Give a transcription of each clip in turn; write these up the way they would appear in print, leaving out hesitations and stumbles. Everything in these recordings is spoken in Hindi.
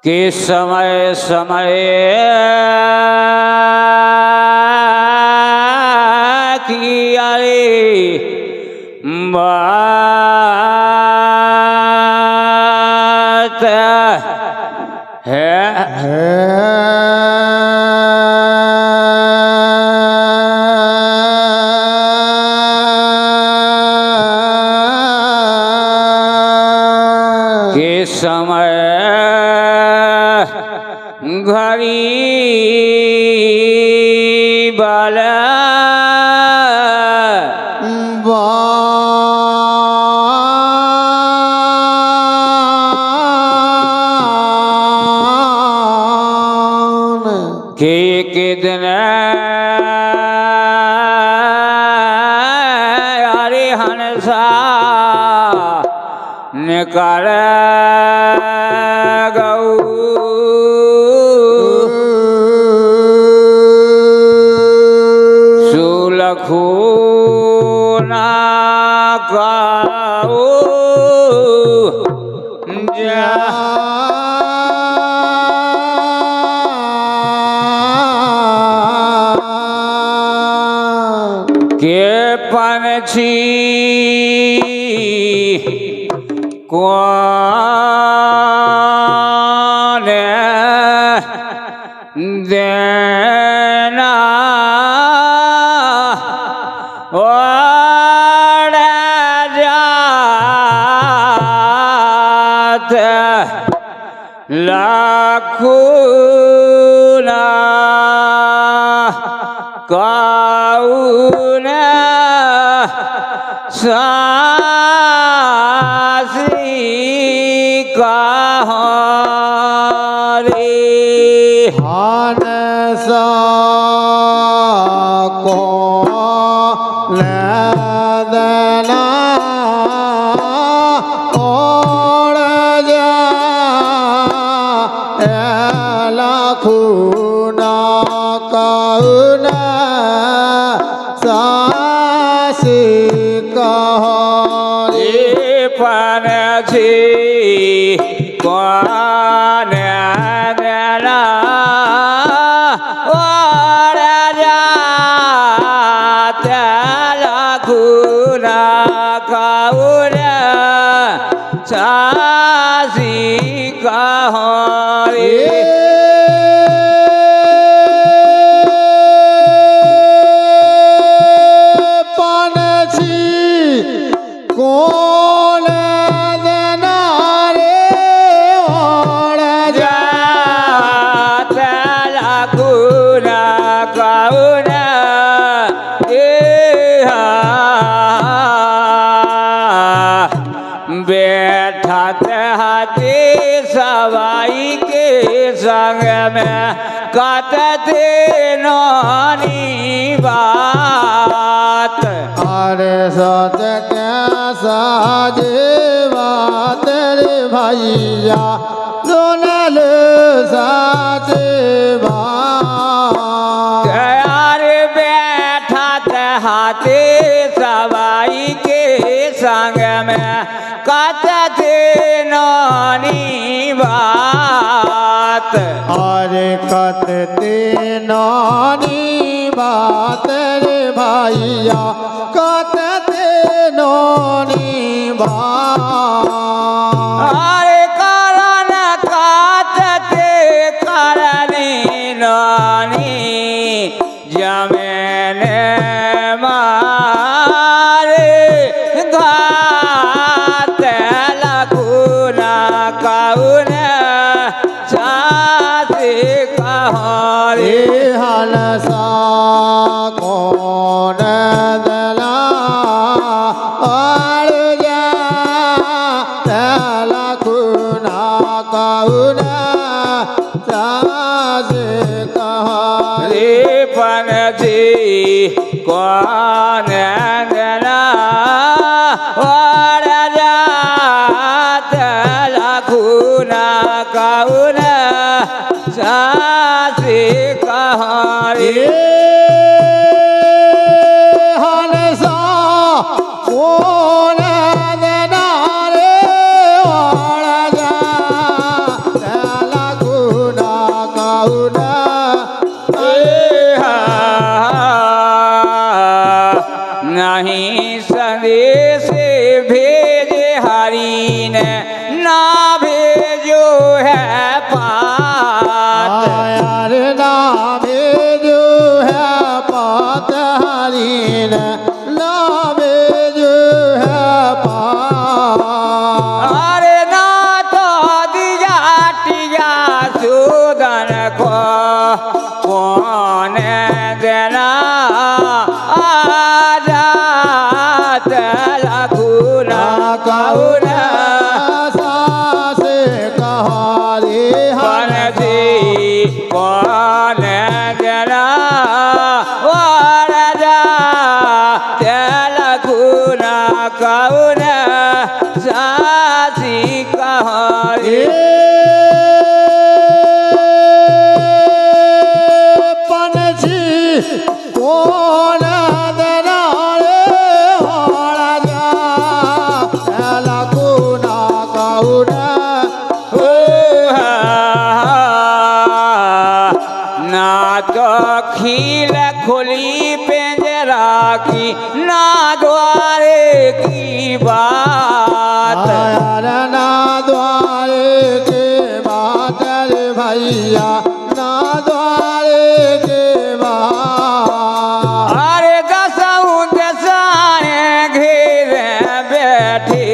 कि समय समय की आई बात है कि समय घड़ी वाला कि कितने अरे हंसा निकाल गऊ सुलखूना गाओ जा के पंछी कौन देना ओढ़ जात लाखुना काउन सासी कहारी हनसा को लेदना ओढ़ जा लाखुना काउना सासी कहारी पंछी कौन देना ओढ़ जात लाखुना काउन सासी कहारी कौन देना रे ओढ़ जात लाखुना काउन बैठत हाथी सवाई के संग में कतते नानी बात अरे सत कैसा बात रे भैया सुनल साच बात यार बैठत हाथी सवाई के संग में कतते नानी बात अरे कतते नानी बात रे भैया कतते नानी बात अरे कारण कतते करनी नानी जमीन मारे घात लखुना काउन साथी कहारी हनसा कौन दला और जा लाखुना काउना साज कहारी पंछी कौन देना ओढ़ जात लाखुना काउन सासी कहारी हनसा कौन देना કહું સાસે કહારે પનજી કોને જરા વરજા તે લખું ના કહું સાચી કહારે પનછી કોણ દરારે હોળજા લખુના કહું ના તો ખીલ ખોલી पिंजरा की ना द्वारे की बात ना द्वारे के बात रे भैया ना द्वारे के बात अरे दसऊं दसाए घेरे बैठी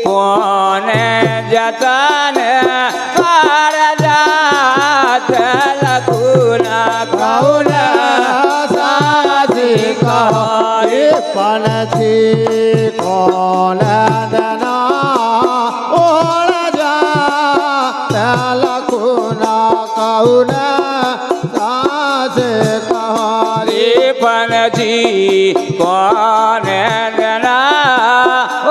कौन जतन कर जात लखुना कौन साथी कहारे पनथी कौन दना ओढ़ जा लखुना कौन सासे कहारे पनजी कौन जना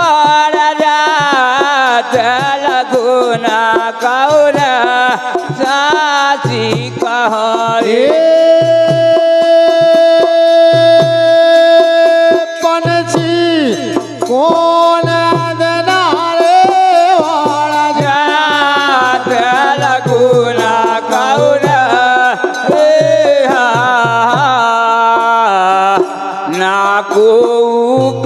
और जात लखुना कौन साची कहारे पनछी कौन दना रे ओढ़ जा जात लखुना कौन ना को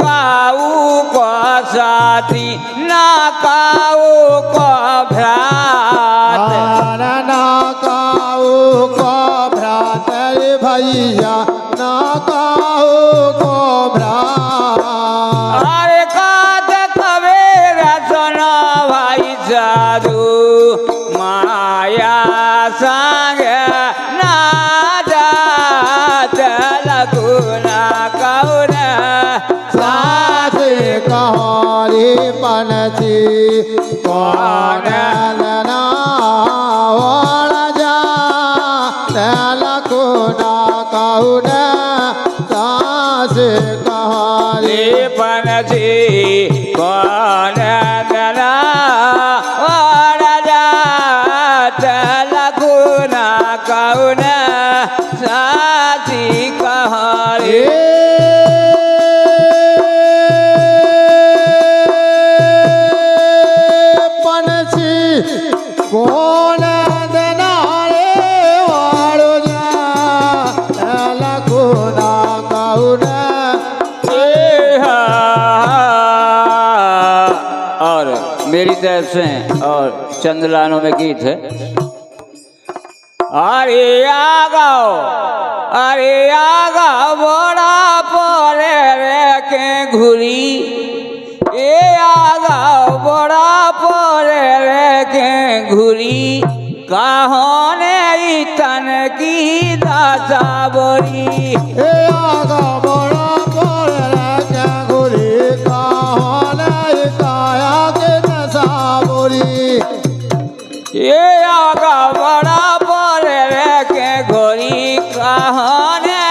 काऊ को साथी ना काऊ को भ्रात ना काऊ को भ्रात रे भैया ना काऊ को भ्रात अरे कात कबीर सुनो भाई साधु माया संग ना जात लखुना कौन सासे कहारे पनछी कौन दना ओढ़ जा लखुना कौन सासे कहारे पनजी कौन दना और जात लखुना कौन साची कहारे पनछी कौन दना रे ओढ़ जा लखुना कौन और मेरी तरफ से और चंद्रलानों में गीत है अरे आगाओ बड़ा परे रे के घुरी ए आगाओ बड़ा परे रे के घुरी कहोने तन की दासा बोरी ए आगा बड़ा पर क्या घुरी कौन काया के दशा बोरी ये आगा बड़ा बोले रे के घोरी कहाने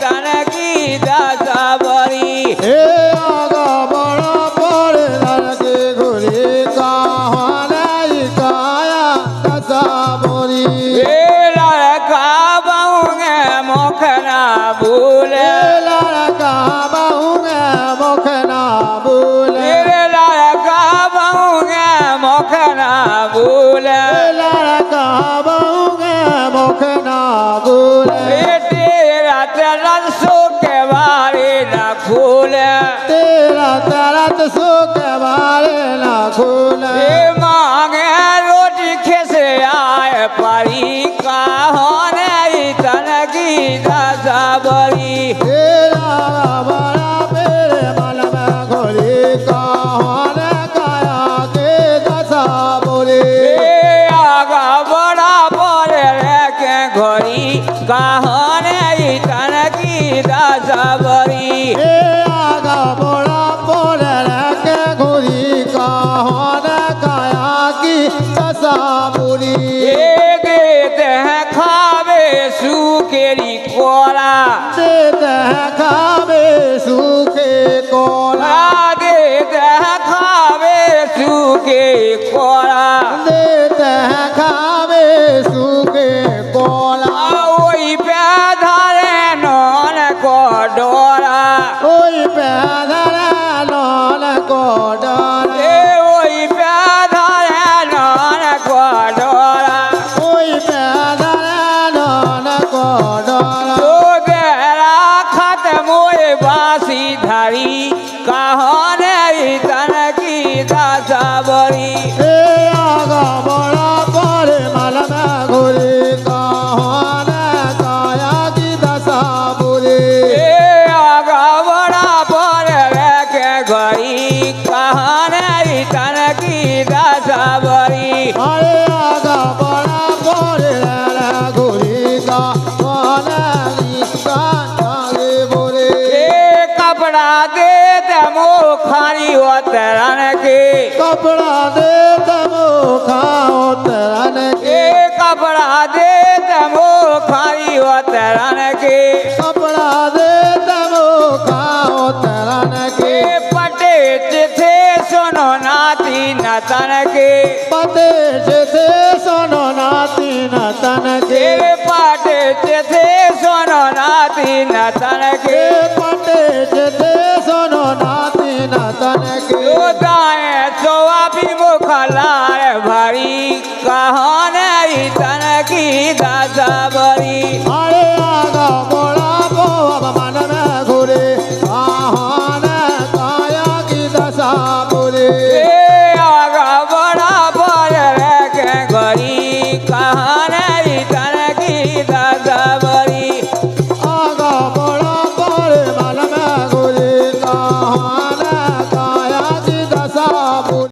तन की दासा बरी ए आगा बड़ा पर के घुरी कौन काया दशा बोरी ये लड़का बहुगे मोखना भूले ए लड़का बहुगे मुख ना बोले ये लड़का बहुगे मोखना भूले लड़का बहुगे मुख ना बोले तेरा तरसो के बारे न खोले तेरा तरत सुख बारे ना खोले ये मांगे रोटी खेसे आए परी कहोने तन की दासा बरी तेरा बड़ा मेरे मन में घोरी कौन काया के दशा बोले ये आगा बड़ा बोले रे के घोरी कहोने तन की दासा बरी ए आगा बड़ा बोले के घोरी দেখাবে সুখে কলা রাধে দেখাবে সুখে করা দে দেখাবে সুখে কলা ওই পেধারে নন কডরা ওই পেদারা নন কডরা এ ওই পেধারে নন কডরা ওই পেদারা নন কডরা তোগেরা খাত মোয় বাসি ধারি কাহনে তন কি দাসাবরি এ আগা বড়া পরে মালমা ঘুরে কাহনে কায়া কি দশা বলে এ আগা বড়া পর রেখে গরি কাহনে তন কি দাসাবরি আরে আগা বড়া পরে ঘুরে কাহনে ইস্তান আগে বলে ए कपड़ा दे दमो खारी उतरन के कपड़ा दे तमो खाओ तरन के ए कपड़ा दे दमो खारी उतरन के कपड़ा दे तमो खाओ तरन के ए पटे थे सुनो नाती नतन के पते से सोनो नाती न तन के ए पटे थे सुनो नाती नतन के के पटे से सोनो नाती न तन के यो दाएं सोआबी मुखलार भरी कहाने तन की दासा बरी